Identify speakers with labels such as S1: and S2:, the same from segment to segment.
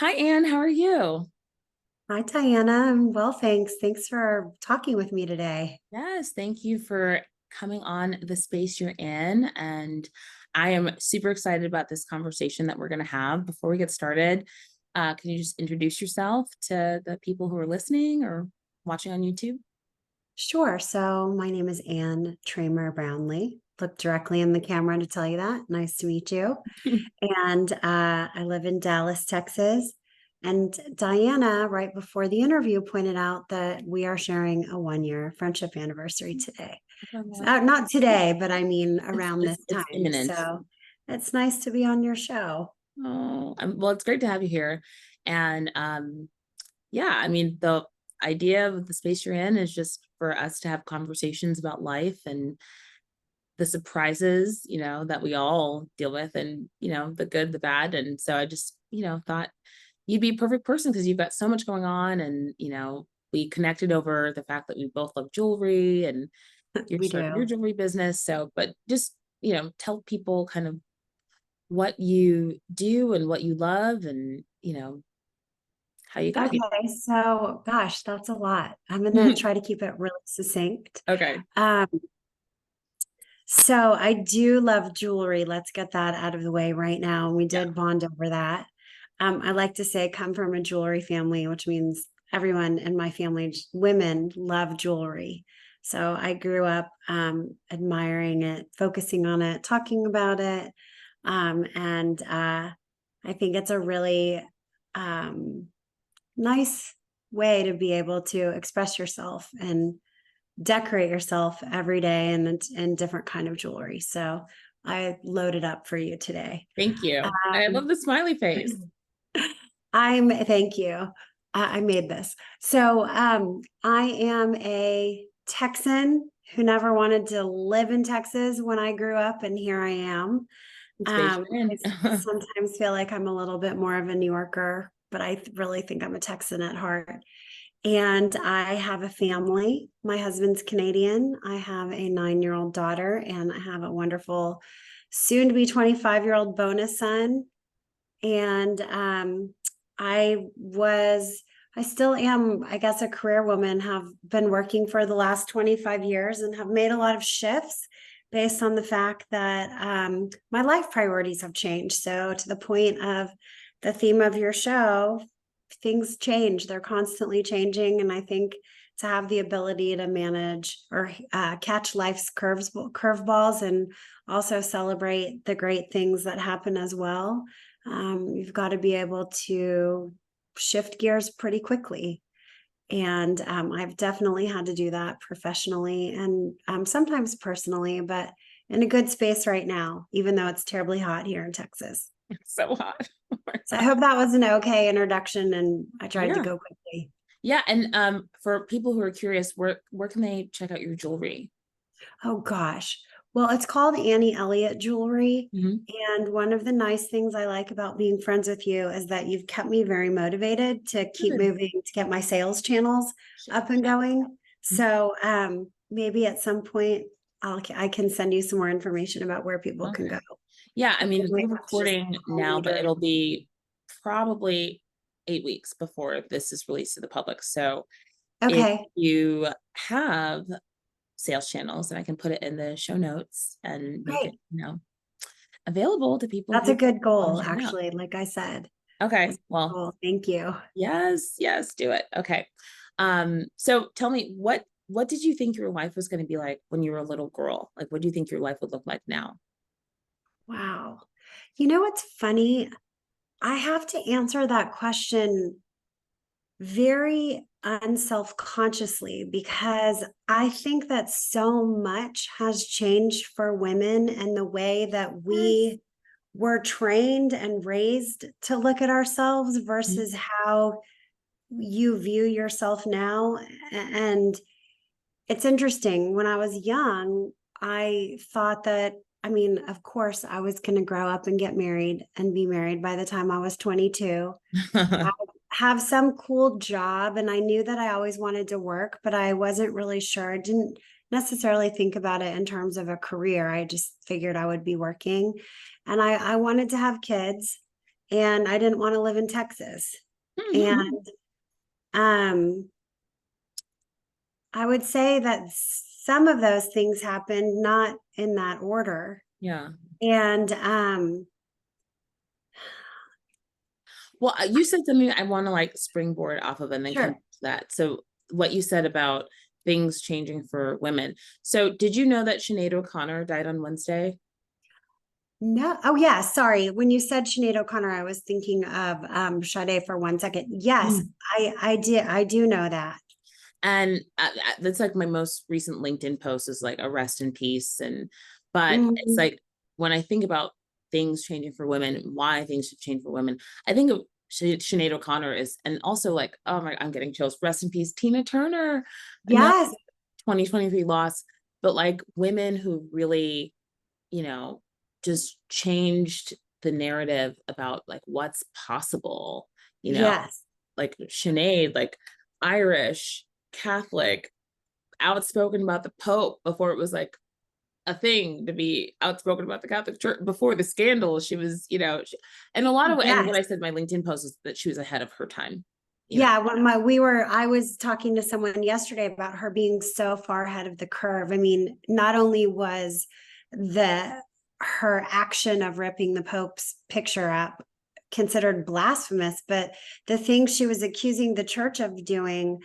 S1: Hi, Anne. How are you?
S2: Hi, Diana. I'm well, thanks. Thanks for talking with me today.
S1: Yes, thank you for coming on the space you're in. And I am super excited about this conversation that we're going to have. Before we get started, can you just introduce yourself to the people who are listening or watching on YouTube?
S2: Sure. So, my name is Anne Trammer Brownley. Look directly in the camera to tell you that. Nice to meet you. And I live in Dallas, Texas. And Diana, right before the interview, pointed out that we are sharing a 1 year friendship anniversary today. So, not today, but I mean around this
S1: It's
S2: time.
S1: imminent.
S2: So, it's nice to be on your show.
S1: Oh, well, it's great to have you here. And yeah, I mean, the idea of the space you're in is just for us to have conversations about life and the surprises, that we all deal with and, the good, the bad. And so I just, thought you'd be a perfect person because you've got so much going on. And, we connected over the fact that we both love jewelry and you're
S2: We
S1: starting your
S2: do.
S1: jewelry business. So, but just, tell people kind of what you do and what you love and, how you got
S2: Okay, so gosh, that's a lot. I'm gonna
S1: here.
S2: try to keep it really succinct.
S1: Okay.
S2: Um, so I do love jewelry. Let's get that out of the way right now. We
S1: Yeah.
S2: did bond over that. I like to say I come from a jewelry family, which means everyone in my family, women love jewelry. So I grew up admiring it, focusing on it, talking about it. And I think it's a really um, nice way to be able to express yourself and decorate yourself every day in different kind of jewelry. So I loaded up for you today.
S1: Thank you. I love
S2: Um,
S1: the smiley face.
S2: thank you. I made this. So I am a Texan who never wanted to live in Texas when I grew up, and here I am.
S1: Space you're
S2: I
S1: in.
S2: sometimes feel like I'm a little bit more of a New Yorker, but really think I'm a Texan at heart. And I have a family. My husband's Canadian. I have a 9-year-old daughter, and I have a wonderful, soon to be 25-year-old bonus son. And I was, I still am, I guess, a career woman, have been working for the last 25 years and have made a lot of shifts based on the fact that my life priorities have changed. So, to the point of the theme of your show, things change, they're constantly changing. And I think to have the ability to manage or catch life's curveballs and also celebrate the great things that happen as well, you've got to be able to shift gears pretty quickly. And I've definitely had to do that professionally and sometimes personally, but in a good space right now, even though it's terribly hot here in Texas.
S1: It's so hot.
S2: So I hope that was an okay introduction and I tried to
S1: Yeah.
S2: go quickly.
S1: Yeah. And for people who are curious, where can they check out your jewelry?
S2: Oh gosh. Well, it's called Annie Elliott Jewelry.
S1: Hmm.
S2: And one of the nice things I like about being friends with you is that you've kept me very motivated to keep
S1: Good.
S2: moving to get my sales channels up and going. So maybe at some point I can send you some more information about where people can
S1: Okay.
S2: go.
S1: Yeah. I
S2: But they
S1: mean,
S2: might
S1: we're
S2: have to just
S1: recording
S2: call
S1: now,
S2: me
S1: but it'll
S2: directly.
S1: be probably 8 weeks before this is released to the public. So if
S2: Okay.
S1: you have sales channels, then I can put it in the show notes and make it,
S2: Great.
S1: available to people
S2: That's a
S1: who
S2: good
S1: want
S2: goal,
S1: to check it out.
S2: actually. Like I said, that's
S1: Okay.
S2: a good
S1: Well,
S2: goal. Thank you.
S1: yes, yes, do it. Okay. So tell me what did you think your life was going to be like when you were a little girl? Like what do you think your life would look like now?
S2: Wow. You know what's funny? I have to answer that question very unself-consciously because I think that so much has changed for women and the way that
S1: Yes.
S2: we were trained and raised to look at ourselves
S1: Mhm.
S2: versus how you view yourself now. And it's interesting. When I was young, I thought that, I mean, of course, I was going to grow up and get married and be married by the time I was 22. Have some cool job, and I knew that I always wanted to work, but I wasn't really sure. I didn't necessarily think about it in terms of a career. I just figured I would be working, and I wanted to have kids. and I didn't want to live in Texas.
S1: Mhm.
S2: And I would say that some of those things happened not in that order.
S1: Yeah.
S2: And
S1: Well, you said something I want to like springboard off of and then come
S2: sure.
S1: to that. So what you said about things changing for women. So did you know that Sinead O'Connor died on Wednesday?
S2: No. Oh, yeah. Sorry. When you said Sinead O'Connor, I was thinking of Sade for 1 second. Yes,
S1: Mm.
S2: I did. I do know that.
S1: And that's like my most recent LinkedIn post is like a rest in peace. And but it's
S2: Mhm.
S1: like when I think about things changing for women, why things should change for women, I think of Sinead O'Connor is, and also like, oh my, I'm getting chills. Rest in peace, Tina Turner. Another
S2: Yes.
S1: 2023 loss, but like women who really, you know, just changed the narrative about like what's possible, you know,
S2: Yes.
S1: like Sinead, like Irish, Catholic, outspoken about the Pope before it was like a thing to be outspoken about the Catholic Church before the scandal. She was, and a lot of, and what
S2: Yes.
S1: I said in my LinkedIn post is that she was ahead of her time, you know.
S2: Yeah, when I was talking to someone yesterday about her being so far ahead of the curve. I mean, not only was the her action of ripping the Pope's picture up considered blasphemous, but the thing she was accusing the church of doing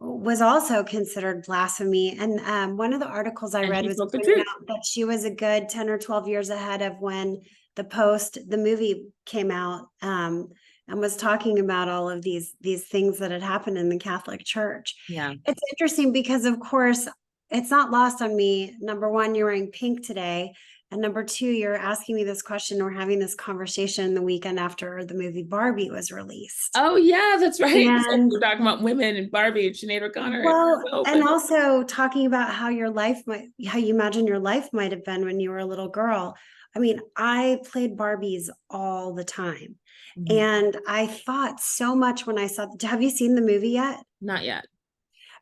S2: was also considered blasphemy. And one of the articles I
S1: And
S2: read
S1: she
S2: was
S1: spoke the
S2: pointing
S1: truth.
S2: out that she was a good 10 or 12 years ahead of when the movie came out, and was talking about all of these things that had happened in the Catholic Church.
S1: Yeah.
S2: It's interesting because, of course, it's not lost on me. Number one, you're wearing pink today. And number two, you're asking me this question. We're having this conversation the weekend after the movie Barbie was released.
S1: Oh yeah, that's right. So
S2: And
S1: we're talking about women and Barbie and Sinead O'Connor and
S2: well,
S1: Hope
S2: and
S1: and
S2: also talking about how how you imagine your life might have been when you were a little girl. I mean, I played Barbies all the time.
S1: Mhm.
S2: And I thought so much when I saw, have you seen the movie yet?
S1: Not yet.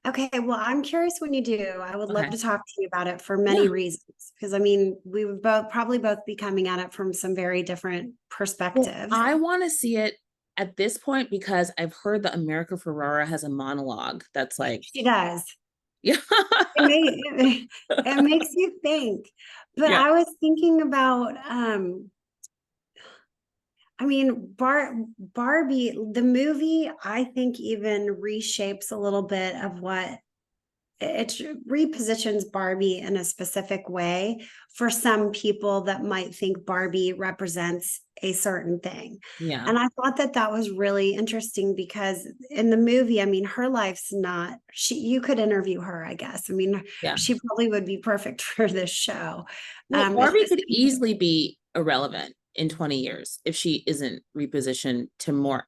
S2: Okay, well, I'm curious when you do. I would love
S1: Okay.
S2: to talk to you about it for
S1: Yeah.
S2: many reasons. Because I mean, we would both be coming at it from some very different
S1: Well,
S2: perspectives.
S1: I want to see it at this point because I've heard that America Ferrara has a monologue that's like,
S2: She does.
S1: yeah,
S2: It makes you think. But
S1: yeah,
S2: I was thinking about I mean, Barbie, the movie, I think even reshapes a little bit of what it repositions Barbie in a specific way for some people that might think Barbie represents a certain thing.
S1: yeah,
S2: And I thought that that was really interesting because in the movie, I mean, her life's not, you could interview her, I guess. I mean,
S1: yeah.
S2: she probably would be perfect for this show.
S1: Well,
S2: It's
S1: Barbie
S2: just,
S1: could easily be irrelevant in 20 years if she isn't repositioned to more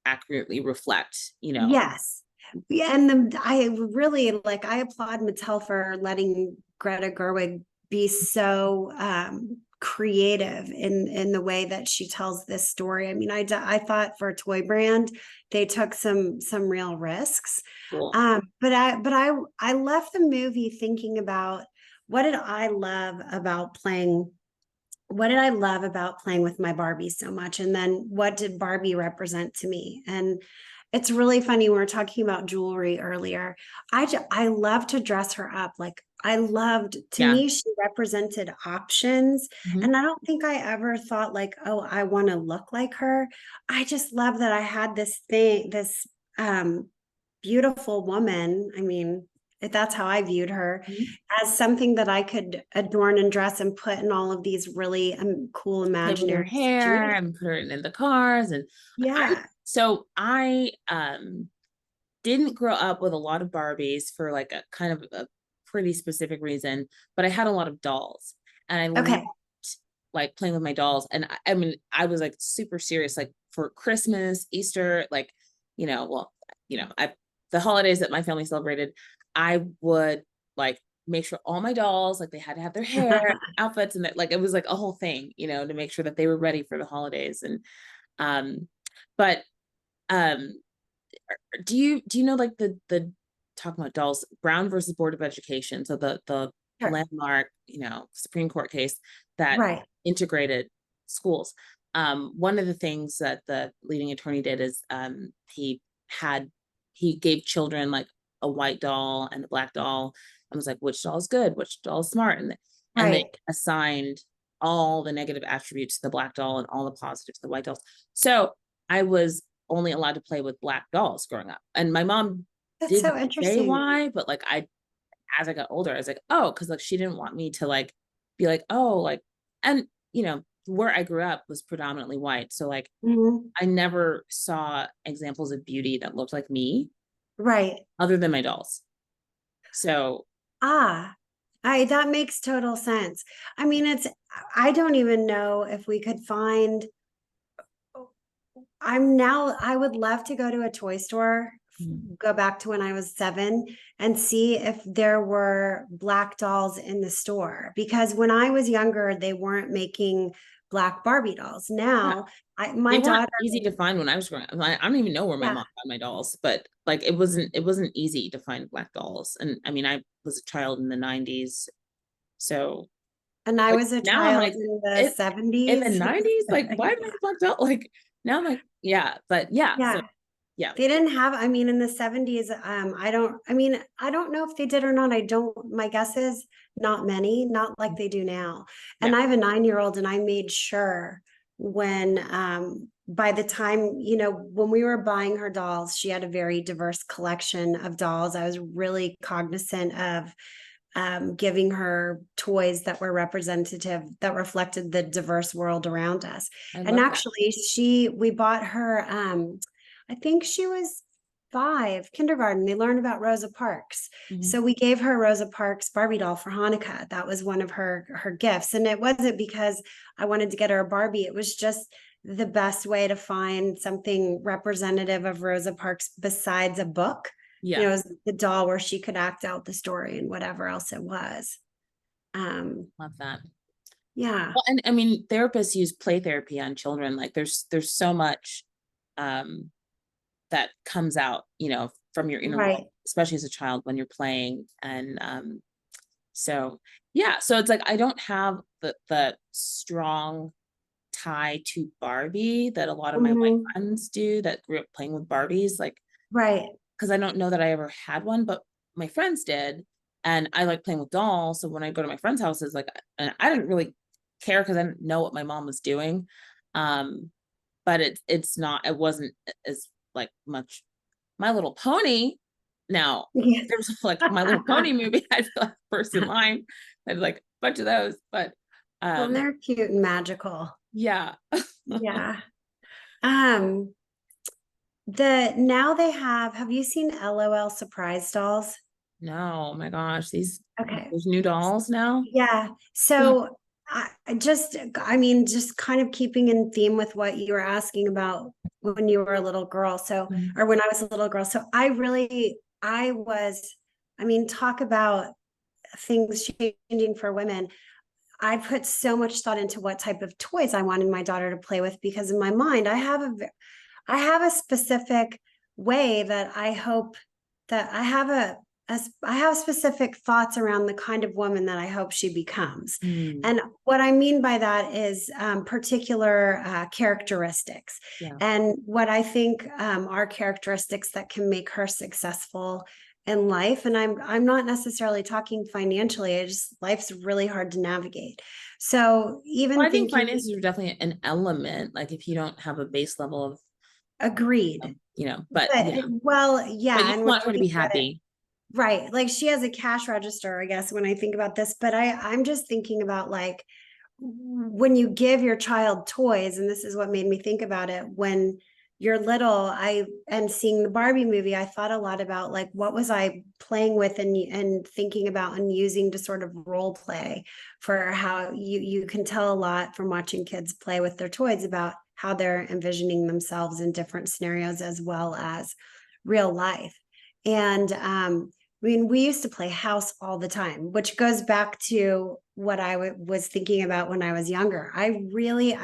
S1: accurately reflect,
S2: yes. Yeah, and I really like I applaud Mattel for letting Greta Gerwig be so creative in the way that she tells this story. I mean, I thought for a toy brand they took some real risks.
S1: cool.
S2: But I left the movie thinking about what did I love about playing what did I love about playing with my Barbie so much? And then what did Barbie represent to me? And it's really funny. We were talking about jewelry earlier. I love to dress her up. Like I loved, to
S1: Yeah.
S2: me, she represented options.
S1: Mhm.
S2: And I don't think I ever thought like, oh, I want to look like her. I just love that I had this um, beautiful woman. I mean, that's how I viewed her
S1: Mhm.
S2: as something that I could adorn and dress and put in all of these really cool
S1: Play with her
S2: imaginary
S1: hair
S2: situations.
S1: and put her in the cars. And I,
S2: Yeah.
S1: so I didn't grow up with a lot of Barbies for like a kind of a pretty specific reason, but I had a lot of dolls and I
S2: Okay.
S1: loved like playing with my dolls. And I mean, I was like super serious, like for Christmas, Easter, like, well, I, the holidays that my family celebrated, I would like make sure all my dolls, like they had to have their hair, outfits, and that like it was like a whole thing, to make sure that they were ready for the holidays. And um, but um do you know like the talking about dolls, Brown versus Board of Education, so the
S2: Sure.
S1: landmark Supreme Court case that
S2: Right.
S1: integrated schools. one of the things that the leading attorney did is had he gave children like a white doll and a black doll and was like, which doll is good, which doll is smart, and they
S2: Right.
S1: assigned all the negative attributes to the black doll and all the positive to the white dolls. So I was only allowed to play with black dolls growing up, and my mom
S2: That's
S1: didn't
S2: so
S1: say
S2: interesting.
S1: why, but like as I got older, I was like, oh, because like she didn't want me to like be like, oh, like, and where I grew up was predominantly white. So like
S2: Mhm.
S1: I never saw examples of beauty that looked like me
S2: Right.
S1: other than my dolls. So
S2: Ah, that makes total sense. I mean, I don't even know if we could find I would love to go to a toy store,
S1: mm,
S2: go back to when I was 7 and see if there were black dolls in the store, because when I was younger, they weren't making black Barbie dolls.
S1: yeah,
S2: Now, my
S1: they weren't
S2: daughter,
S1: easy to find when I was growing up. I don't even know where my
S2: yeah,
S1: mom found my dolls, but like it wasn't easy to find black dolls. And I mean, I was a child in the 90s. So
S2: and I
S1: like
S2: was a
S1: now I'm
S2: child
S1: like,
S2: in the
S1: it in the
S2: 70s.
S1: 90s, like why do I
S2: Yeah.
S1: have black doll? Like now I'm like, yeah, but yeah, so
S2: Yeah.
S1: yeah.
S2: They didn't have, I mean, in the 70s, I mean, I don't know if they did or not. My guess is not many, not like they do now.
S1: Yeah.
S2: And I have a 9-year-old, and I made sure when, by the time, when we were buying her dolls, she had a very diverse collection of dolls. I was really cognizant of giving her toys that were representative, that reflected the diverse world around us.
S1: I
S2: And
S1: love that.
S2: actually, we bought her, I think she was 5, kindergarten. They learned about Rosa Parks.
S1: Mhm.
S2: So we gave her Rosa Parks Barbie doll for Hanukkah. That was one of her gifts. And it wasn't because I wanted to get her a Barbie. It was just the best way to find something representative of Rosa Parks besides a book.
S1: Yeah.
S2: It was the doll where she could act out the story and whatever else it was. Um,
S1: Love that.
S2: yeah,
S1: Well, and I mean, therapists use play therapy on children. Like there's so much um that comes out, from your inner world,
S2: right.
S1: especially as a child when you're playing. And so yeah, so it's like I don't have the strong tie to Barbie that a lot of my white
S2: Mhm.
S1: friends do that grew up playing with Barbies, like
S2: Right.
S1: because I don't know that I ever had one, but my friends did. And I like playing with dolls. So when I go to my friends' houses, like, and I didn't really care because I didn't know what my mom was doing. Um, but it wasn't as like much My Little Pony. Now,
S2: Yeah.
S1: there's like My Little Pony movie, I feel like first in line. I had like a bunch of those, but
S2: Well,
S1: um,
S2: they're cute and magical.
S1: yeah.
S2: Yeah. Um, now they have you seen LOL surprise dolls?
S1: No, oh my gosh,
S2: Okay.
S1: there's new dolls now.
S2: Yeah. So I mean, just kind of keeping in theme with what you were asking about when you were a little girl. So,
S1: Mhm.
S2: or when I was a little girl. So I mean, talk about things changing for women. I put so much thought into what type of toys I wanted my daughter to play with, because in my mind, I have a specific way that I hope that I have specific thoughts around the kind of woman that I hope she becomes.
S1: Mm,
S2: And what I mean by that is particular characteristics.
S1: yeah.
S2: And what I think are characteristics that can make her successful in life. And I'm not necessarily talking financially. Life's really hard to navigate. So
S1: Well,
S2: even
S1: I think
S2: thinking,
S1: finances are definitely an element, like if you don't have a base level of,
S2: agreed.
S1: but
S2: But well,
S1: but
S2: yeah,
S1: you
S2: and when
S1: want
S2: I
S1: her to be
S2: think about it,
S1: happy.
S2: right, like she has a cash register, I guess, when I think about this, but I'm just thinking about like when you give your child toys, and this is what made me think about it when you're little, and seeing the Barbie movie, I thought a lot about like what was I playing with and thinking about and using to sort of role play for how you can tell a lot from watching kids play with their toys about how they're envisioning themselves in different scenarios as well as real life. And I mean, we used to play house all the time, which goes back to what I was thinking about when I was younger. I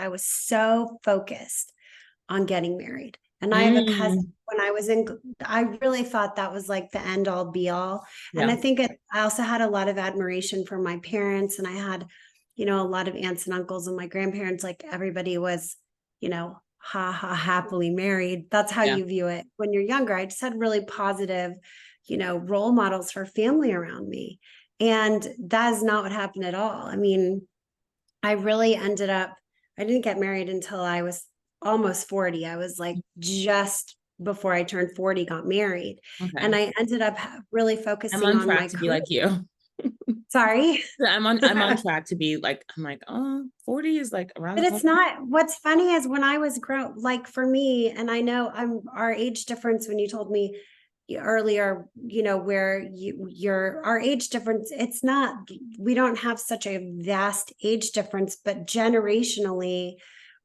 S2: was so focused on getting married. And I have a cousin,
S1: Mm,
S2: I really thought that was like the end all be all. And
S1: yeah.
S2: I also had a lot of admiration for my parents, and I had, a lot of aunts and uncles and my grandparents, like everybody was ha ha, happily married. That's how
S1: Yeah.
S2: you view it when you're younger. I just had really positive, role models for family around me. And that is not what happened at all. I mean, I really ended up, I didn't get married until I was almost 40. I was like just before I turned 40, got married. And
S1: Okay.
S2: I ended up really
S1: I'm
S2: focusing
S1: on
S2: on
S1: track
S2: my
S1: to be
S2: career.
S1: like you.
S2: Sorry.
S1: I'm on track to be like, I'm like, oh, 40 is like around
S2: But
S1: the
S2: it's
S1: corner.
S2: not, what's funny is when I was like for me, and I know our age difference when you told me earlier, where our age difference, it's not, we don't have such a vast age difference, but generationally,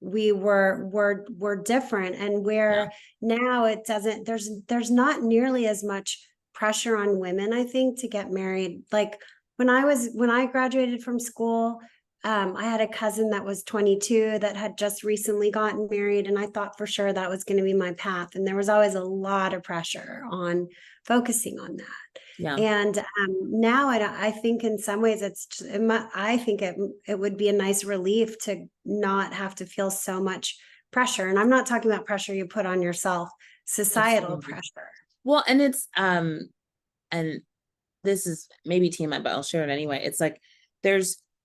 S2: we're different. And
S1: Yeah.
S2: where now it doesn't, there's not nearly as much pressure on women, I think, to get married. Like when I graduated from school, I had a cousin that was 22 that had just recently gotten married, and I thought for sure that was going to be my path. And there was always a lot of pressure on focusing on that.
S1: Yeah.
S2: And now I think in some ways I think it would be a nice relief to not have to feel so much pressure. And I'm not talking about pressure you put on yourself, societal
S1: Absolutely.
S2: pressure.
S1: Well, and this is maybe TMI, but I'll share it anyway. It's like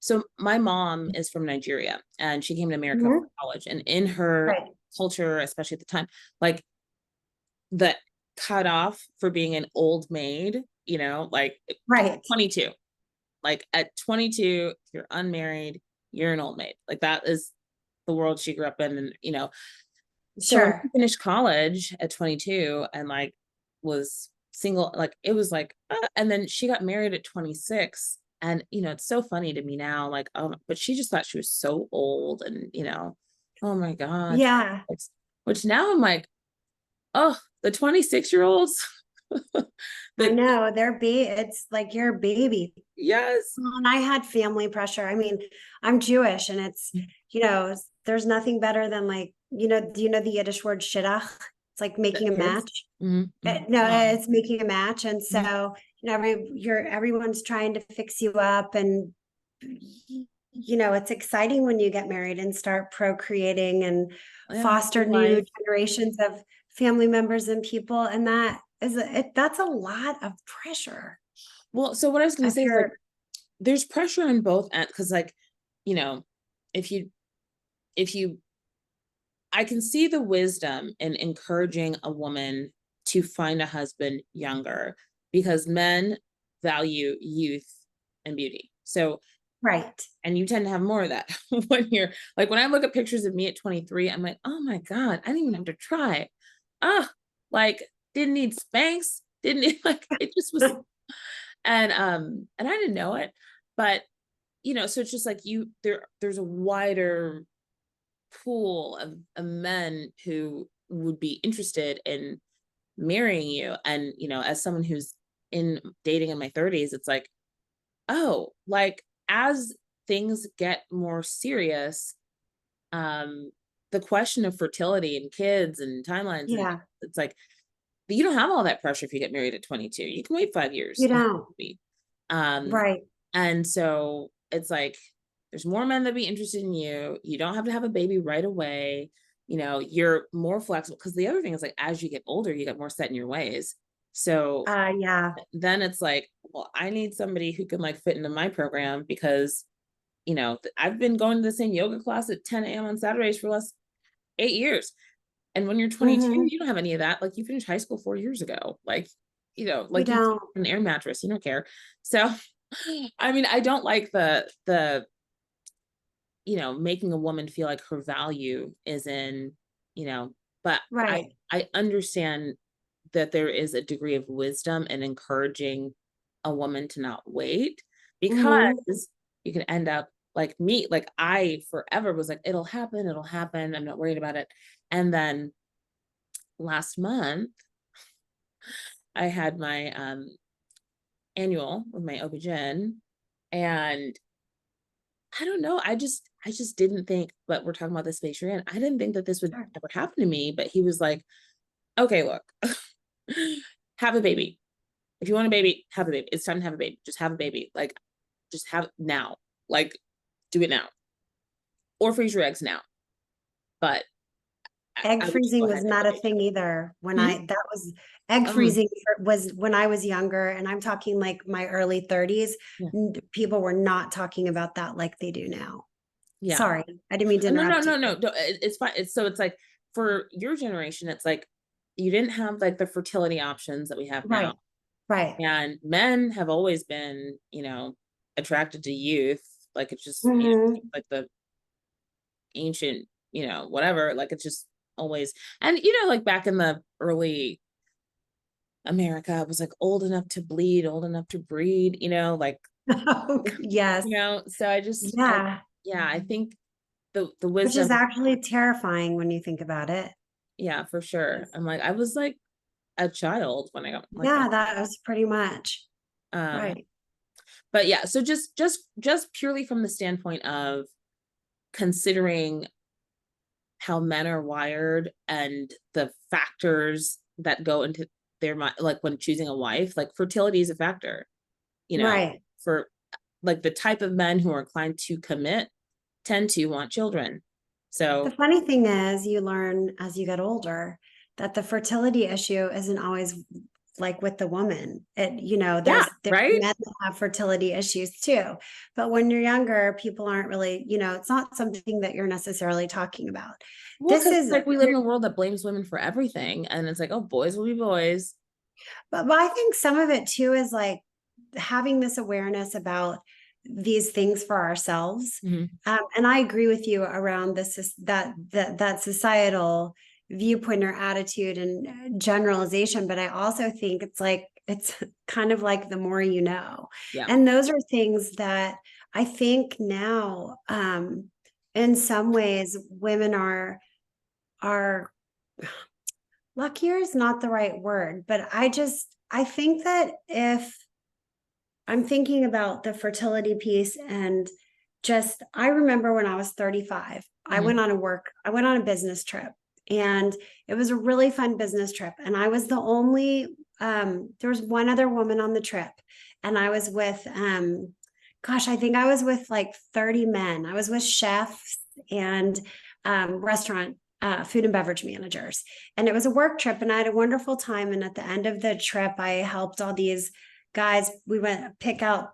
S1: so my mom is from Nigeria and she came to America for
S2: Mhm.
S1: college. And in her
S2: Right.
S1: culture, especially at the time, like the cutoff for being an old maid, like
S2: Right.
S1: 22. Like at 22, if you're unmarried, you're an old maid. Like that is the world she grew up in. And, so when she
S2: Sure.
S1: finished college at 22 and like was single, like it was like, and then she got married at 26. And, it's so funny to me now, like, but she just thought she was so old and, oh my God.
S2: Yeah.
S1: Which now I'm like, oh, the 26-year-olds.
S2: I
S1: the,
S2: know it's like your baby.
S1: yes.
S2: Well, and I had family pressure. I mean, I'm Jewish and there's nothing better than like, do you know the Yiddish word shidduch? It's like making a
S1: Kids.
S2: match.
S1: Mm-hmm.
S2: No,
S1: Oh,
S2: it's making a match. And
S1: mhm.
S2: so, everyone's trying to fix you up and, it's exciting when you get married and start procreating and
S1: Yeah,
S2: foster
S1: big
S2: new
S1: life.
S2: generations of family members and people. And that's a lot of pressure.
S1: Well, so what I was going to
S2: If
S1: say is like,
S2: you're
S1: there's pressure on both ends because like, you know, if you, if you, I can see the wisdom in encouraging a woman to find a husband younger because men value youth and beauty. So,
S2: right.
S1: and you tend to have more of that when you're like, when I look at pictures of me at 23, I'm like, oh my God, I didn't even have to try. Ah, like didn't need Spanx, didn't need like, it just was. And I didn't know it, but so it's just like there's a wider pool of men who would be interested in marrying you. And as someone who's in dating in my 30s, it's like, oh, like as things get more serious, um the question of fertility and kids and timelines, and
S2: Yeah.
S1: it's like you don't have all that pressure if you get married at 22. You can wait 5 years
S2: You don't.
S1: um
S2: Right.
S1: and so it's like there's more men that be interested in you. You don't have to have a baby right away. You're more flexible because the other thing is like as you get older, you get more set in your ways. So
S2: Yeah.
S1: then it's like, well, I need somebody who can like fit into my program because I've been going to the same yoga class at 10 a.m. on Saturdays for the last 8 years. And when you're 22,
S2: Hmm.
S1: you don't have any of that. Like you finished high school 4 years ago. Like,
S2: You
S1: like you
S2: don't.
S1: an air mattress, you don't care. So, I mean, I don't like the making a woman feel like her value is in, but I
S2: Right.
S1: I understand that there is a degree of wisdom in encouraging a woman to not wait
S2: Hmm.
S1: because you can end up like me. Like I forever was like, it'll happen, I'm not worried about it. And then last month I had my annual with my OB-GYN, and I don't know, I just didn't think, but we're talking about the space you're in. I didn't think that this would
S2: Sure.
S1: ever happen to me, but he was like, okay, look, have a baby. If you want a baby, have a baby. It's time to have a baby. Just have a baby. Like, just have it now. Like, do it now. Or freeze your eggs now. But
S2: egg
S1: I would just go
S2: freezing
S1: ahead
S2: was
S1: and
S2: not a
S1: okay.
S2: thing either when
S1: Hmm?
S2: that was egg
S1: Um,
S2: freezing was when I was younger, and I'm talking like my early 30s.
S1: yeah.
S2: People were not talking about that like they do now.
S1: Yeah.
S2: Sorry, I didn't mean to
S1: No, no,
S2: interrupt you.
S1: no, no. It's fine. So it's like for your generation, it's like you didn't have like the fertility options that we have now.
S2: Right, right.
S1: And men have always been, attracted to youth. Like it's just,
S2: Hmm.
S1: like the ancient, whatever. Like it's just always, and like back in the early America, it was like old enough to bleed, old enough to breed, like,
S2: Yes,
S1: so
S2: yeah,
S1: yeah, I think the
S2: which is
S1: wisdom,
S2: actually terrifying when you think about it.
S1: yeah, for sure. I'm like, I was like a child when I got like
S2: Yeah, that was pretty much
S1: um
S2: right.
S1: but yeah, so just purely from the standpoint of considering how men are wired and the factors that go into their mind, like when choosing a wife, like fertility is a factor, you know,
S2: Right.
S1: for like the type of men who are inclined to commit tend to want children.
S2: The
S1: So
S2: funny thing is, you learn as you get older that the fertility issue isn't always like with the woman.
S1: yeah,
S2: There's
S1: right.
S2: men that have fertility issues too. But when you're younger, people aren't really, it's not something that you're necessarily talking about.
S1: Well,
S2: This
S1: because
S2: is,
S1: like we live in a world that blames women for everything, and it's like, oh, boys will be boys.
S2: but I think some of it too is like having this awareness about these things for ourselves.
S1: Mhm.
S2: And I agree with you around that societal viewpoint or attitude and generalization. But I also think it's kind of like the more you know,
S1: Yeah,
S2: and those are things that I think now, in some ways, women are luckier is not the right word, but I think that if I'm thinking about the fertility piece and just I remember when I was 35,
S1: hmm,
S2: I went on a business trip, and it was a really fun business trip, and I was the only there was one other woman on the trip, and I was with gosh, I think I was with like 30 men. I was with chefs and restaurant food and beverage managers. And it was a work trip, and I had a wonderful time. And at the end of the trip, I helped all these guys. We went pick out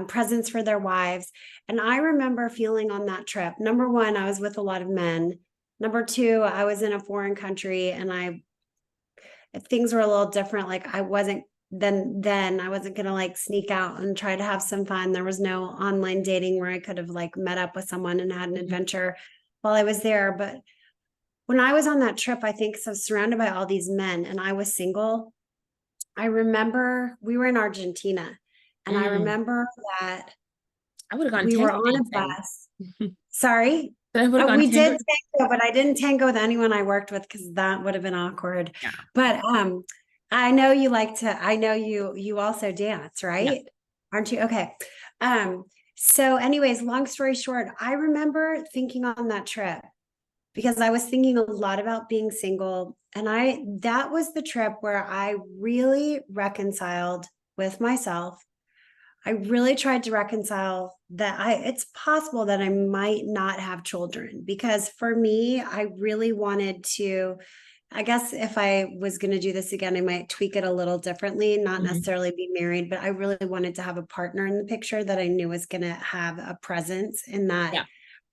S2: presents for their wives. And I remember feeling on that trip, number one, I was with a lot of men. Number two, I was in a foreign country, and things were a little different. Like I wasn't then I wasn't gonna like sneak out and try to have some fun. There was no online dating where I could have like met up with someone and had an
S1: hmm,
S2: adventure while I was there. But when I was on that trip, I think so surrounded by all these men and I was single. I remember we were in Argentina, and I
S1: mm.
S2: remember that
S1: I would have gone
S2: we were
S1: tango
S2: on a
S1: dancing.
S2: bus. Sorry.
S1: I would have gone
S2: We did
S1: tango.
S2: tango, but I didn't tango with anyone I worked with because that would have been awkward.
S1: Yeah,
S2: But I know you like to. I know you also dance,
S1: yeah.
S2: right? Aren't you? Okay. Um, so, anyways, long story short, I remember thinking on that trip because I was thinking a lot about being single, and that was the trip where I really reconciled with myself. I really tried to reconcile that it's possible that I might not have children, because for me, I really wanted to, I guess if I was going to do this again, I might tweak it a little differently, not
S1: Hmm.
S2: necessarily be married, but I really wanted to have a partner in the picture that I knew was going to have a presence in that
S1: Yeah.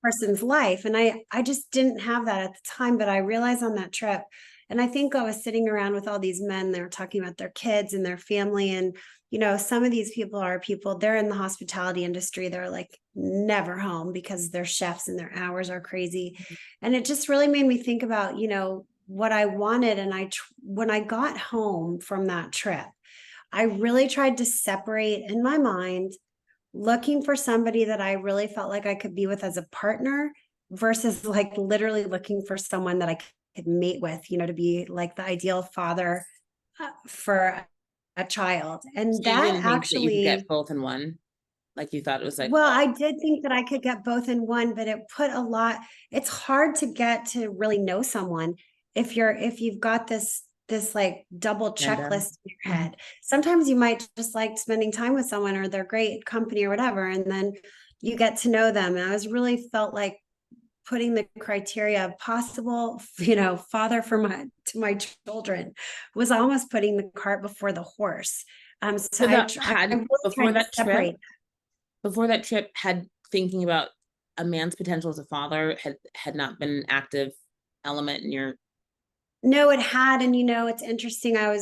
S2: person's life. And I just didn't have that at the time, but I realized on that trip, and I think I was sitting around with all these men, they were talking about their kids and their family. And, some of these people are people, they're in the hospitality industry. They're like never home because they're chefs and their hours are crazy. And it just really made me think about, what I wanted. And when I got home from that trip, I really tried to separate in my mind looking for somebody that I really felt like I could be with as a partner versus like literally looking for someone that I could mate with, to be like the ideal father for a child.
S1: So
S2: And
S1: you
S2: that
S1: didn't think that you could get
S2: actually,
S1: both in one? Like you thought it was like,
S2: well, I did think that I could get both in one, but it put a lot, it's hard to get to really know someone if you've got this like double
S1: random.
S2: checklist in your
S1: Mhm.
S2: head. Sometimes you might just like spending time with someone or they're great company or whatever, and then you get to know them. And I was really felt like putting the criteria of possible, father to my children was almost putting the cart before the horse. So
S1: So that
S2: I
S1: had
S2: really
S1: before
S2: tried to
S1: that trip,
S2: separate.
S1: had thinking about a man's potential as a father had not been an active element in your.
S2: No, it had. And it's interesting. I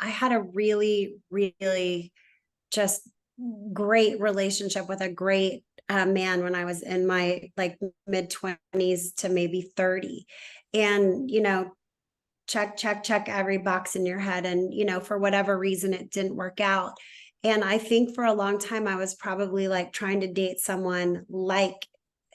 S2: had a really, really just great relationship with a great man when I was in my like mid 20s to maybe 30. And, check, check, check every box in your head. And, for whatever reason, it didn't work out. And I think for a long time, I was probably like trying to date someone like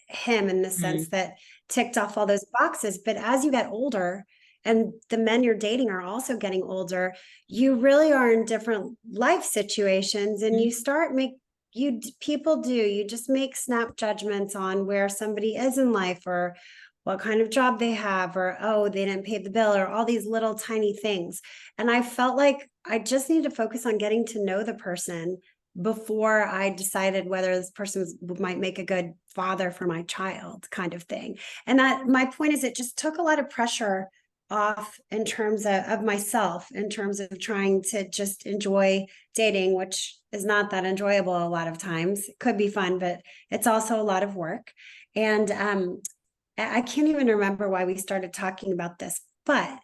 S2: him in the sense
S1: Mm,
S2: that ticked off all those boxes. But as you get older, and the men you're dating are also getting older, you really are in different life situations, and
S1: mm,
S2: you start make you people do you just make snap judgments on where somebody is in life, or what kind of job they have, or oh, they didn't pay the bill, or all these little tiny things. And I felt like I just need to focus on getting to know the person before I decided whether this person might make a good father for my child, kind of thing. And that my point is, it just took a lot of pressure off in terms of myself, in terms of trying to just enjoy dating, which is not that enjoyable a lot of times. It could be fun, but it's also a lot of work. And I can't even remember why we started talking about this, but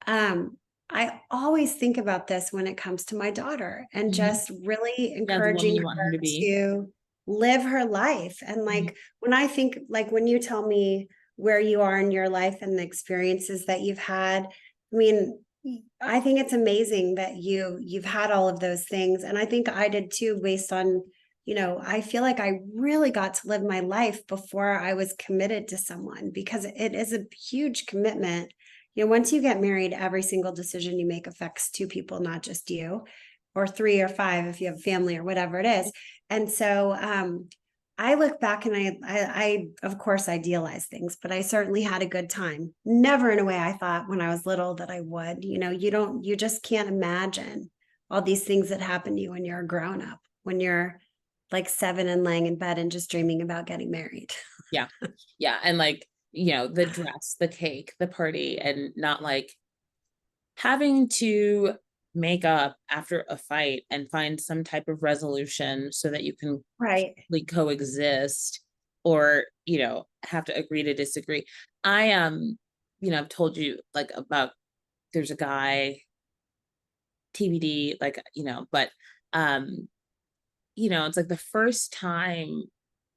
S2: um, I always think about this when it comes to my daughter, and
S1: mhm.
S2: just really
S1: Yeah, the woman
S2: encouraging
S1: you want her
S2: her
S1: to be.
S2: to live her life. And
S1: Mhm.
S2: like when I think, like when you tell me where you are in your life and the experiences that you've had, I mean, I think it's amazing that you've had all of those things. And I think I did too, based on, I feel like I really got to live my life before I was committed to someone, because it is a huge commitment. Once you get married, every single decision you make affects two people, not just you, or three or five if you have family or whatever it is. And so I look back and I of course idealize things, but I certainly had a good time. Never in a way I thought when I was little that I would. You just can't imagine all these things that happen to you when you're a grown up, when you're like 7 and laying in bed and just dreaming about getting married.
S1: Yeah. Yeah. And like, the dress, the cake, the party, and not like having to make up after a fight and find some type of resolution so that you can
S2: Right.
S1: like coexist, or have to agree to disagree. I I've told you like about, there's a guy, TBD, like, but um it's like the first time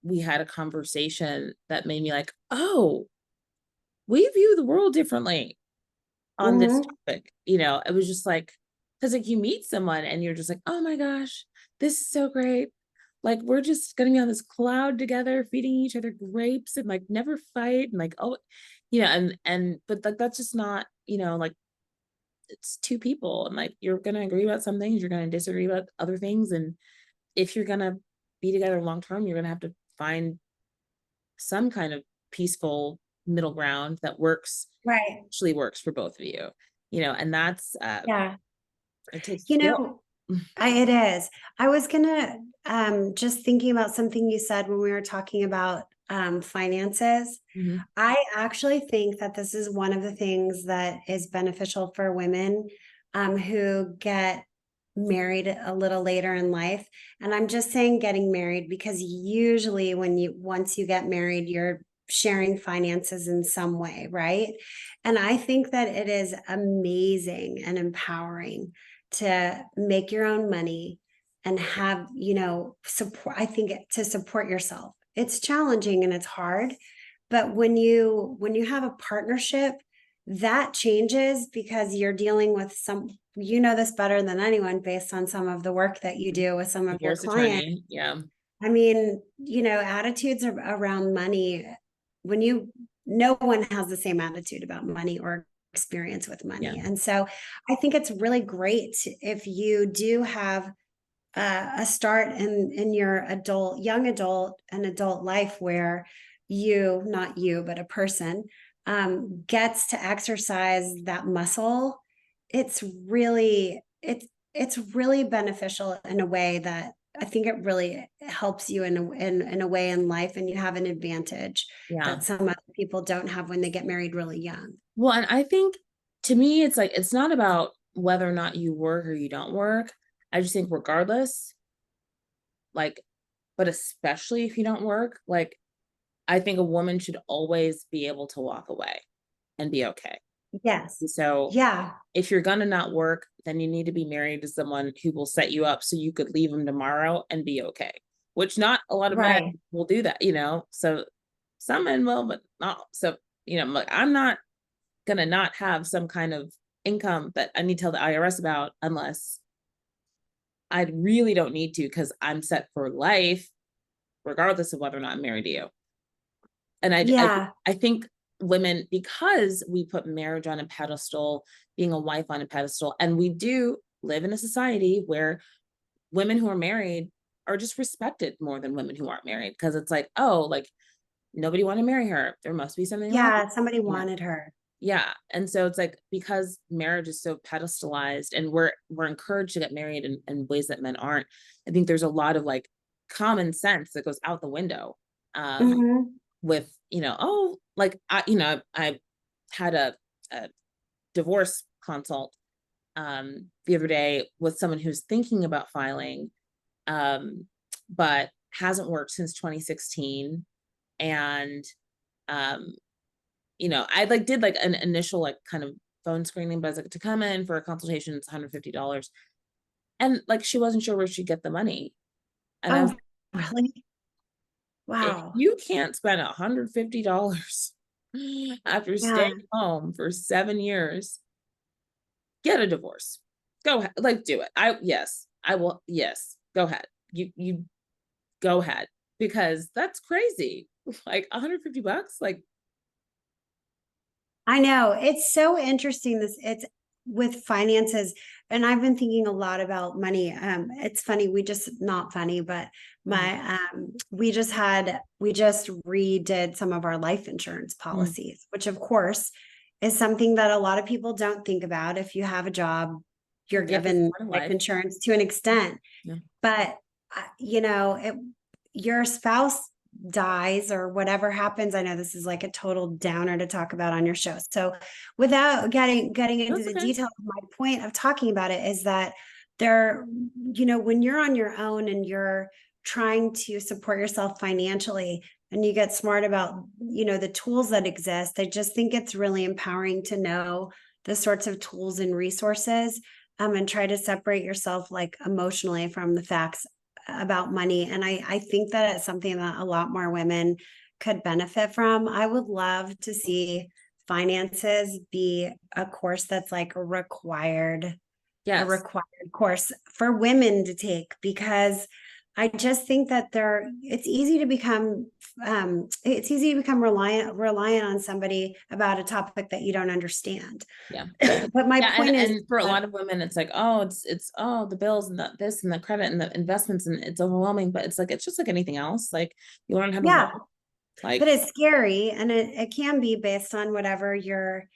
S1: we had a conversation that made me like, oh, we view the world differently on this
S2: Hmm.
S1: topic. It was just like, because like you meet someone and you're just like, oh my gosh, this is so great. Like we're just gonna be on this cloud together, feeding each other grapes and like never fight, and like, oh, and but like that's just not, like it's two people, and like you're gonna agree about some things, you're gonna disagree about other things, and if you're gonna be together long term, you're gonna have to find some kind of peaceful middle ground that
S2: Right.
S1: actually works for both of you. And that's
S2: Yeah.
S1: it takes
S2: You
S1: skill.
S2: know, it is. I was gonna just thinking about something you said when we were talking about finances.
S1: Mhm.
S2: I actually think that this is one of the things that is beneficial for women who get married a little later in life. And I'm just saying getting married because usually once you get married, you're sharing finances in some way, right? And I think that it is amazing and empowering to make your own money and have, support. I think to support yourself. It's challenging and it's hard, but when you have a partnership, that changes because you're dealing with this better than anyone based on some of the work that you do with some of your
S1: Divorce
S2: clients.
S1: attorney, yeah.
S2: I mean, attitudes around money, when no one has the same attitude about money or experience with
S1: Yeah.
S2: money. And so I think it's really great if you do have a start in your young adult and adult life where not you, but a person gets to exercise that muscle. It's really, it's really beneficial in a way that I think it really helps you in a way in life, and you have an advantage
S1: Yeah.
S2: that some other people don't have when they get married really young.
S1: Well, and I think to me, it's like, it's not about whether or not you work or you don't work. I just think regardless, like, but especially if you don't work, like, I think a woman should always be able to walk away and be okay.
S2: Yes.
S1: And so
S2: Yeah.
S1: if you're gonna not work, then you need to be married to someone who will set you up so you could leave him tomorrow and be okay. Which not a lot of men
S2: Right.
S1: will do that, you know. So some men will, but not so, you know, like, I'm not gonna not have some kind of income that I need to tell the IRS about unless I really don't need to because I'm set for life, regardless of whether or not I'm married to you. And
S2: Yeah.
S1: I think women, because we put marriage on a pedestal, being a wife on a pedestal, and we do live in a society where women who are married are just respected more than women who aren't married because it's like, oh, like, nobody want to marry her. There must be something wrong.
S2: Yeah. Somebody
S1: You know?
S2: wanted her.
S1: Yeah. And so it's like, because marriage is so pedestalized and we're encouraged to get married in ways that men aren't, I think there's a lot of like common sense that goes out the window.
S2: Mhm.
S1: With, you know, oh, like, I had a divorce consult the other day with someone who's thinking about filing, um, but hasn't worked since 2016. And um, I like did like an initial like kind of phone screening, but I was like, to come in for a consultation, it's $150. And like she wasn't sure where she'd get the money. And I was,
S2: Oh, really?
S1: if
S2: Wow.
S1: you can't spend $150 after
S2: Yeah.
S1: staying home for 7 years, get a divorce. Go ahead, like, do it. Yes, I will. Yes, go ahead. You go ahead, because that's crazy. Like $150, like,
S2: I know. It's so interesting it's with finances, and I've been thinking a lot about money. It's funny, we just not funny, but
S1: mhm,
S2: my we just redid some of our life insurance
S1: mm,
S2: policies, which of course is something that a lot of people don't think about. If you have a job, you're
S1: yep, it's
S2: given
S1: part of
S2: life
S1: life.
S2: insurance to an extent.
S1: Yeah.
S2: But your spouse dies or whatever happens. I know this is like a total downer to talk about on your show. So without getting into
S1: That's
S2: the
S1: okay.
S2: details, my point of talking about it is that there, when you're on your own and you're trying to support yourself financially and you get smart about, the tools that exist, I just think it's really empowering to know the sorts of tools and resources, and try to separate yourself like emotionally from the facts about money. And I think that it's something that a lot more women could benefit from. I would love to see finances be a course that's like a
S1: Yes.
S2: required course for women to take, because I just think that it's easy to become reliant on somebody about a topic that you don't understand.
S1: Yeah.
S2: But my
S1: Yeah,
S2: point is
S1: and for a lot of women, it's like, oh, it's oh, the bills and the this and the credit and the investments, and it's overwhelming. But it's like, it's just like anything else. Like, you learn how to
S2: yeah,
S1: walk.
S2: but
S1: Like,
S2: it's scary, and it can be based on whatever your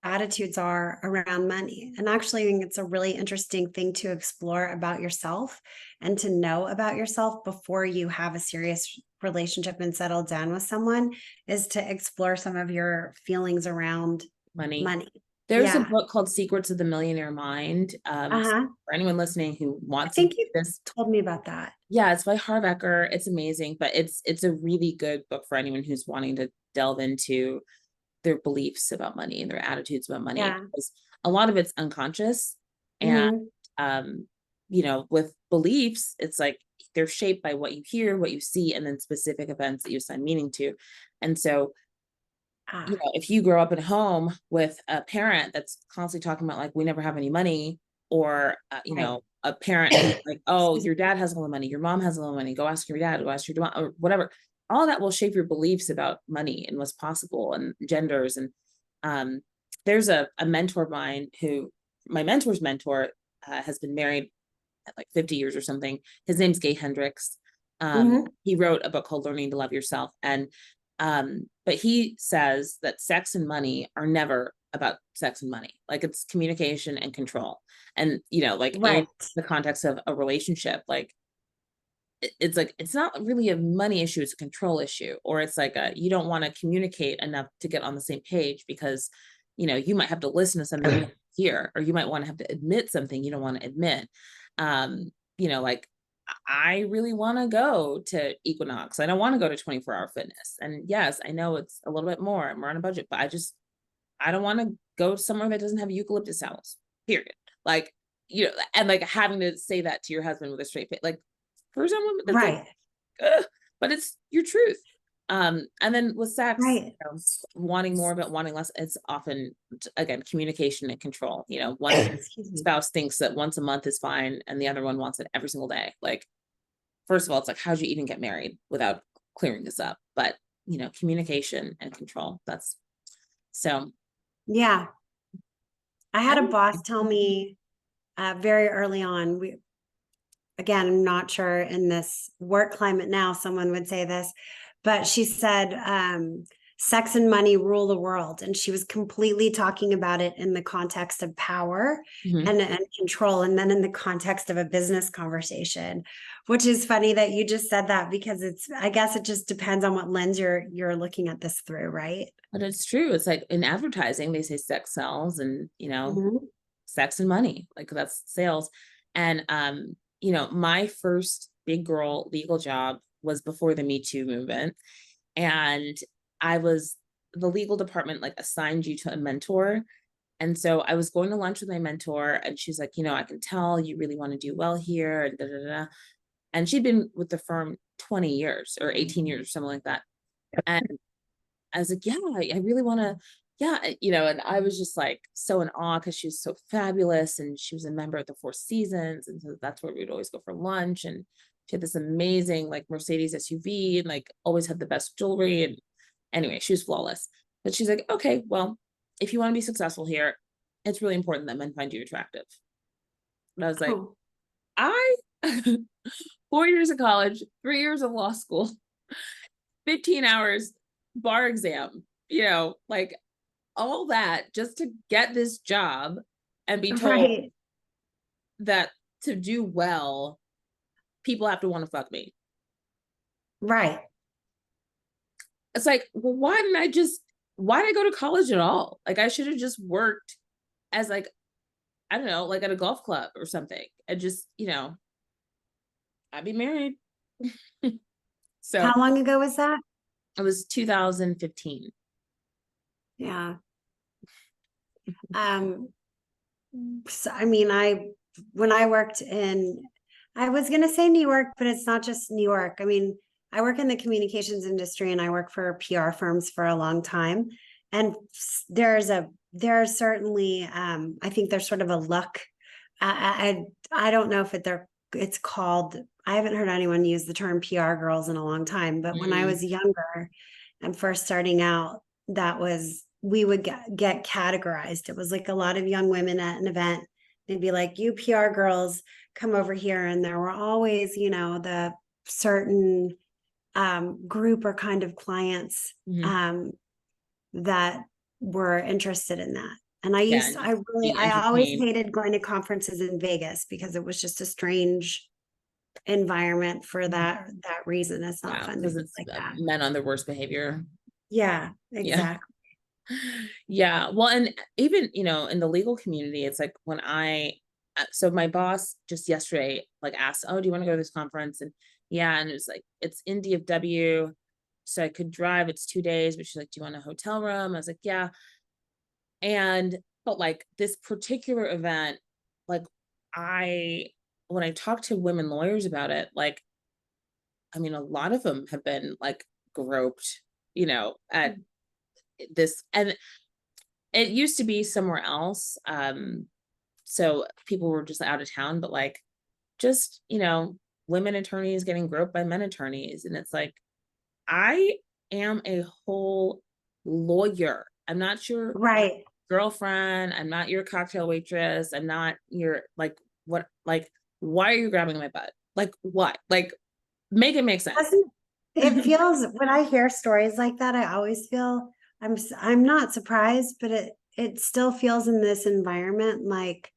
S2: attitudes are around money. And actually, I think it's a really interesting thing to explore about yourself and to know about yourself before you have a serious relationship and settle down with someone, is to explore some of your feelings around
S1: money.
S2: money.
S1: There's a
S2: Yeah.
S1: book called Secrets of the Millionaire Mind.
S2: Uh-huh.
S1: For anyone listening who
S2: I
S1: wants to do
S2: think you
S1: this,
S2: told me about that.
S1: yeah, it's by Harbecker. It's amazing, but it's a really good book for anyone who's wanting to delve into their beliefs about money and their attitudes about money,
S2: Yeah.
S1: because a lot of it's unconscious. And
S2: Hmm.
S1: um, with beliefs, it's like they're shaped by what you hear, what you see, and then specific events that you assign meaning to. And so,
S2: Ah,
S1: if you grow up at home with a parent that's constantly talking about like, we never have any money, or
S2: right.
S1: a parent who's like, oh,
S2: Excuse me.
S1: your dad has all the money, your mom has all the money, go ask your dad, go ask your mom, or whatever. All that will shape your beliefs about money and what's possible and genders. And um, there's a mentor of mine who, my mentor's mentor, has been married at like 50 years or something. His name's Gay Hendricks.
S2: Hmm.
S1: He wrote a book called Learning to Love Yourself. And but he says that sex and money are never about sex and money. Like, it's communication and control. And like, in
S2: Right.
S1: the context of a relationship, like, it's like, it's not really a money issue, it's a control issue, or it's like you don't want to communicate enough to get on the same page because, you might have to listen to something you don't hear, or you might want to have to admit something you don't want to admit. Like, I really want to go to Equinox. I don't want to go to 24-hour fitness. And yes, I know it's a little bit more and we're on a budget, but I don't want to go somewhere that doesn't have eucalyptus owls, period. Like, and like having to say that to your husband with a straight face, like for some women, that's like,
S2: Right.
S1: ugh, but it's your truth. And then with sex,
S2: Right.
S1: wanting more but wanting less, it's often, again, communication and control. One
S2: Excuse me.
S1: spouse thinks that once a month is fine and the other one wants it every single day. Like, first of all, it's like, how'd you even get married without clearing this up? But communication and control, that's so.
S2: Yeah. I had a boss tell
S1: Mhm.
S2: me very early on, again, I'm not sure in this work climate now, someone would say this, but she said, sex and money rule the world. And she was completely talking about it in the context of power
S1: Mhm.
S2: and control. And then in the context of a business conversation, which is funny that you just said that, because I guess it just depends on what lens you're looking at this through. Right.
S1: But it's true. It's like in advertising, they say sex sells, and
S2: Mhm.
S1: sex and money, like that's sales. And my first big girl legal job was before the Me Too movement. And I was the legal department like assigned you to a mentor. And so I was going to lunch with my mentor, and she's like, I can tell you really want to do well here, and da da da. And she'd been with the firm 20 years or 18 years or something like that. And I was like, yeah, I really want to, yeah, and I was just like so in awe because she was so fabulous, and she was a member of the Four Seasons, and so that's where we'd always go for lunch. And she had this amazing like Mercedes SUV, and like always had the best jewelry. And anyway, she was flawless. But she's like, okay, well, if you want to be successful here, it's really important that men find you attractive. And I was like,
S2: Oh,
S1: I 4 years of college, 3 years of law school, 15 hours bar exam, like all that just to get this job and be told
S2: right.
S1: that to do well, people have to want to fuck me.
S2: Right.
S1: It's like, well, why did I go to college at all? Like, I should have just worked as like, I don't know, like at a golf club or something, and just, I'd be married. So
S2: How long ago was that?
S1: it was 2015.
S2: Yeah. Um, so, I mean, when I worked I was going to say New York, but it's not just New York. I mean, I work in the communications industry and I work for PR firms for a long time. And there's certainly, I think there's sort of a luck. I don't know if it's called, I haven't heard anyone use the term PR girls in a long time, but when I
S1: Mm.
S2: was younger and first starting out, we would get categorized. It was like a lot of young women at an event. They'd be like, you PR girls, come over here. And there were always, the certain group or kind of clients
S1: Mhm.
S2: that were interested in that. And
S1: Yeah, and just being
S2: I always
S1: entertained.
S2: hated going to conferences in Vegas because it was just a strange environment for
S1: Mhm.
S2: that reason. It's not
S1: Yeah,
S2: fun to
S1: because
S2: be
S1: it's
S2: like that.
S1: men on their worst behavior.
S2: Yeah,
S1: Yeah.
S2: exactly.
S1: Yeah. Well, and even, in the legal community, it's like when so my boss just yesterday like asked, oh, do you want to go to this conference? And yeah, and it was like, it's in DFW. So I could drive, it's 2 days, but she's like, do you want a hotel room? I was like, yeah. And, but like this particular event, like I, when I talked to women lawyers about it, like, I mean, a lot of them have been like groped, at this. And it used to be somewhere else. So people were just out of town, but like just, women attorneys getting groped by men attorneys. And it's like, I am a whole lawyer. I'm not your
S2: Right.
S1: girlfriend. I'm not your cocktail waitress. I'm not your like what like why are you grabbing my butt? Like what? Like make it make sense.
S2: Doesn't it feels when I hear stories like that, I always feel I'm not surprised, but it still feels in this environment like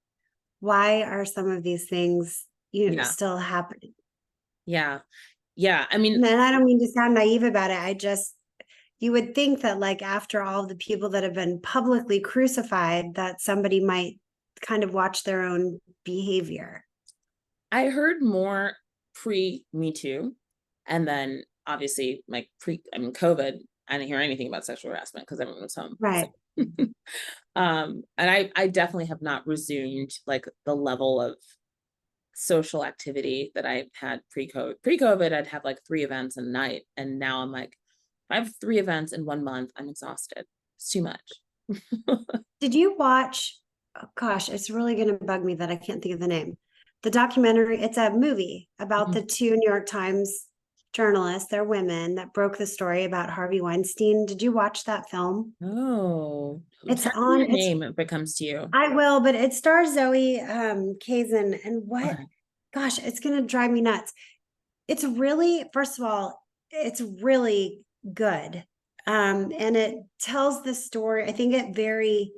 S2: why are some of these things
S1: Yeah.
S2: still happening?
S1: Yeah. Yeah. I mean,
S2: And I don't mean to sound naive about it. You would think that like after all the people that have been publicly crucified, that somebody might kind of watch their own behavior.
S1: I heard more pre Me Too. And then obviously like COVID, I didn't hear anything about sexual harassment because everyone was home. So
S2: Right.
S1: and I definitely have not resumed like the level of social activity that I had pre-COVID. Pre-COVID, I'd have like 3 events a night. And now I'm like, I have 3 events in 1 month. I'm exhausted. It's too much.
S2: Did you watch, oh gosh, it's really going to bug me that I can't think of the name. The documentary, it's a movie about the two New York Times journalists, they're women that broke the story about Harvey Weinstein. Did you watch that film?
S1: Oh,
S2: It's
S1: tell me
S2: on,
S1: your
S2: it's
S1: name if it comes to you.
S2: I will, but it stars Zoe Kazan. And what,
S1: Okay.
S2: gosh, it's going to drive me nuts. It's really, first of all, it's really good. And it tells the story. I think it very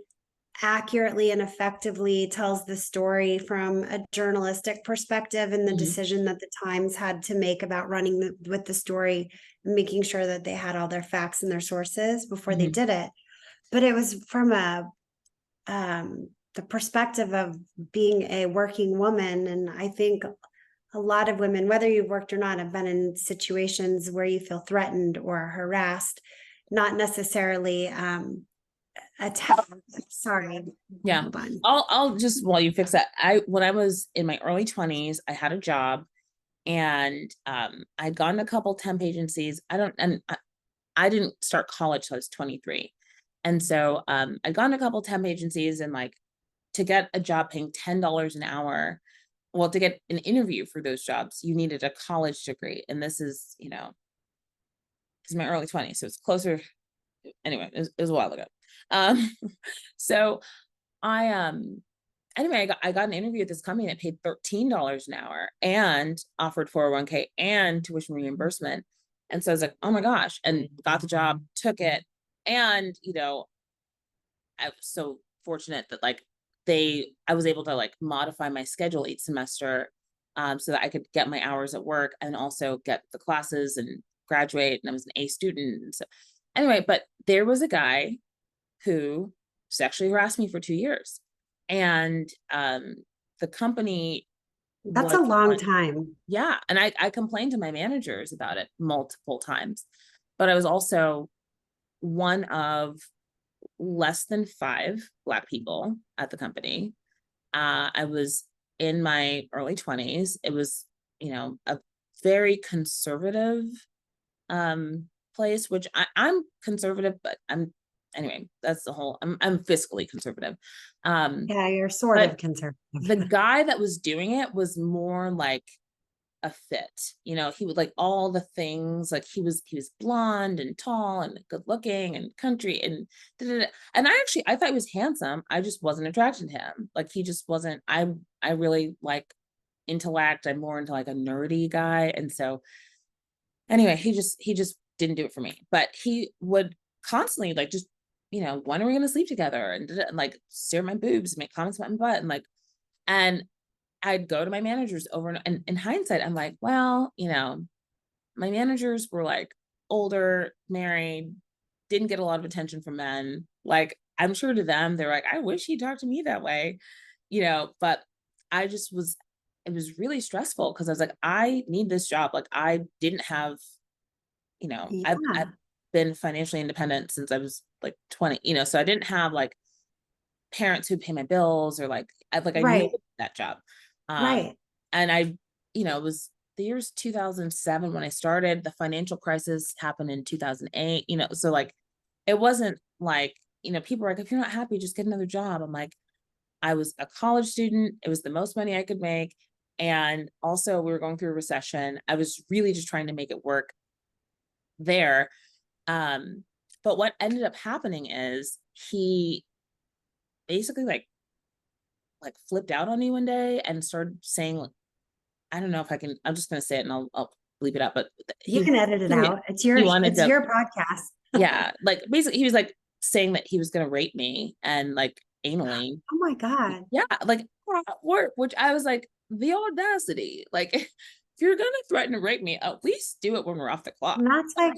S2: accurately and effectively tells the story from a journalistic perspective and the
S1: Mhm.
S2: decision that the Times had to make about running with the story and making sure that they had all their facts and their sources before they
S1: Mhm.
S2: did it. But it was from the perspective of being a working woman. And I think a lot of women, whether you've worked or not, have been in situations where you feel threatened or harassed, not necessarily attacked. Sorry,
S1: Yeah.
S2: hold on.
S1: I'll just while you fix that. When I was in my early 20s, I had a job and I'd gone to a couple temp agencies. I didn't start college till I was 23. And so I'd gone to a couple temp agencies and like to get a job paying $10 an hour, well, to get an interview for those jobs, you needed a college degree. And this is, it's my early 20s. So it's closer. Anyway, it was a while ago. Um, so I anyway, I got an interview at this company that paid $13 an hour and offered 401k and tuition reimbursement. And so I was like, oh my gosh, and got the job, took it. And, I was so fortunate that like I was able to like modify my schedule each semester so that I could get my hours at work and also get the classes and graduate. And I was an A student. And so anyway, but there was a guy who sexually harassed me for 2 years. And the company
S2: That's
S1: was
S2: a long
S1: one,
S2: time.
S1: yeah. And I complained to my managers about it multiple times, but I was also one of less than 5 Black people at the company. I was in my early 20s. It was, a very conservative place, which I'm conservative, but anyway, that's the whole I'm fiscally conservative. Um,
S2: Yeah, you're sort
S1: but
S2: of conservative.
S1: the guy that was doing it was more like a fit. He would like all the things, like he was blonde and tall and good looking and country and and I thought he was handsome. I just wasn't attracted to him. Like he just wasn't. I really like intellect. I'm more into like a nerdy guy. And so anyway, he just didn't do it for me. But he would constantly like just, when are we gonna sleep together? And like stare at my boobs, make comments about my butt, and I'd go to my managers over and in hindsight, I'm like, well, my managers were like older, married, didn't get a lot of attention from men. Like, I'm sure to them, they're like, I wish he talked to me that way, but I just was, it was really stressful because I was like, I need this job. Like, I didn't have, I've
S2: Yeah,
S1: been financially independent since I was like 20, so I didn't have like parents who pay my bills or like I
S2: right,
S1: needed that job. Um,
S2: right.
S1: and it was the year's 2007 when I started. The financial crisis happened in 2008, so like it wasn't like, people were like, if you're not happy, just get another job. I'm like, I was a college student. It was the most money I could make. And also we were going through a recession. I was really just trying to make it work there. Um, but what ended up happening is he basically like flipped out on me one day and started saying, I don't know if I can, I'm just going to say it and I'll bleep it out, but
S2: You
S1: he,
S2: can edit it out.
S1: he wanted
S2: It's
S1: to,
S2: your podcast.
S1: yeah, like basically he was like saying that he was going to rape me and like anally.
S2: Oh my God.
S1: Yeah. Like, which I was like, the audacity, like, if you're gonna threaten to rape me, at least do it when we're off the clock,
S2: And that's like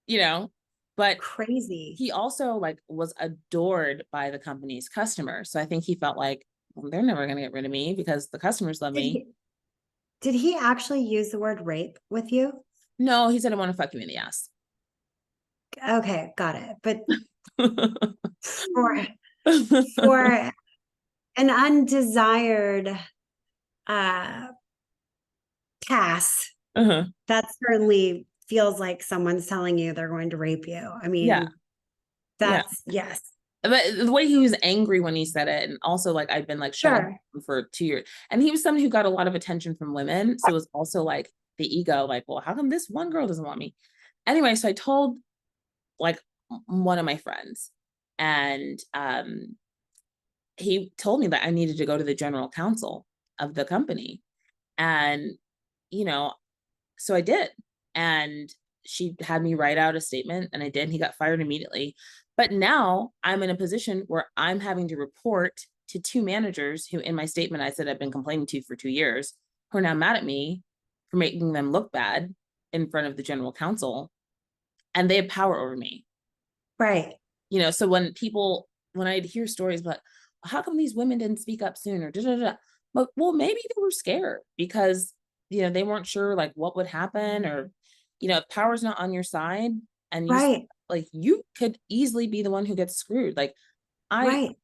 S1: you know? But
S2: crazy.
S1: he also like was adored by the company's customers. So I think he felt like, well, they're never gonna get rid of me because the customers love
S2: Did
S1: me.
S2: did he actually use the word rape with you?
S1: No, he said, I want to fuck you in the ass.
S2: Okay, got it. But for for an undesired uh pass,
S1: Uh-huh.
S2: that certainly feels like someone's telling you they're going to rape you. I
S1: Yeah.
S2: mean,
S1: Yeah.
S2: that's yes.
S1: But the way he was angry when he said it, and also like I'd been like shutting
S2: Sure.
S1: him for 2 years, and he was someone who got a lot of attention from women, so it was also like the ego, like, well, how come this one girl doesn't want me? Anyway, so I told like one of my friends, and he told me that I needed to go to the general counsel of the company, and you know, so I did, and she had me write out a statement, and I did. He got fired immediately. But now I'm in a position where I'm having to report to 2 managers who, in my statement, I said I've been complaining to for 2 years, who are now mad at me for making them look bad in front of the general counsel, and they have power over me.
S2: Right.
S1: So when I'd hear stories about how come these women didn't speak up sooner, da, da, da, well, maybe they were scared because they weren't sure like what would happen, or if power's not on your side, and
S2: Right.
S1: like you could easily be the one who gets screwed. Like I,
S2: Right.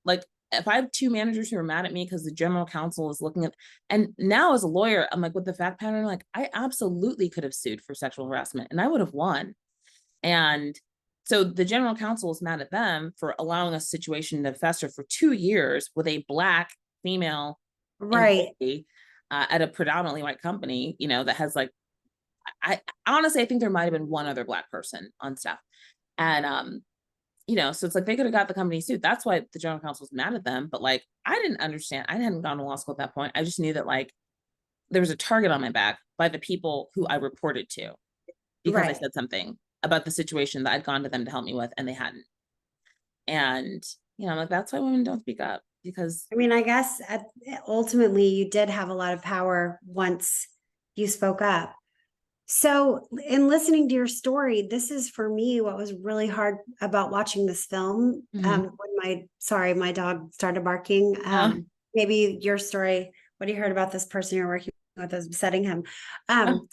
S1: like if I have 2 managers who are mad at me because the general counsel is looking at, and now as a lawyer, I'm like with the fact pattern, like I absolutely could have sued for sexual harassment and I would have won. And so the general counsel is mad at them for allowing a situation to fester for 2 years with a Black female
S2: Right.
S1: employee at a predominantly white company, that has like, I honestly, I think there might have been one other Black person on staff. And, so it's like they could have got the company sued. That's why the general counsel was mad at them. But like, I didn't understand. I hadn't gone to law school at that point. I just knew that like there was a target on my back by the people who I reported to because I
S2: Right.
S1: said something about the situation that I'd gone to them to help me with and they hadn't. And, I'm like, that's why women don't speak up because,
S2: I mean, I guess ultimately you did have a lot of power once you spoke up. So, in listening to your story, this is for me what was really hard about watching this film.
S1: Mhm.
S2: When my dog started barking.
S1: uh,
S2: Maybe your story, what you heard about this person you're working with is upsetting him. Um,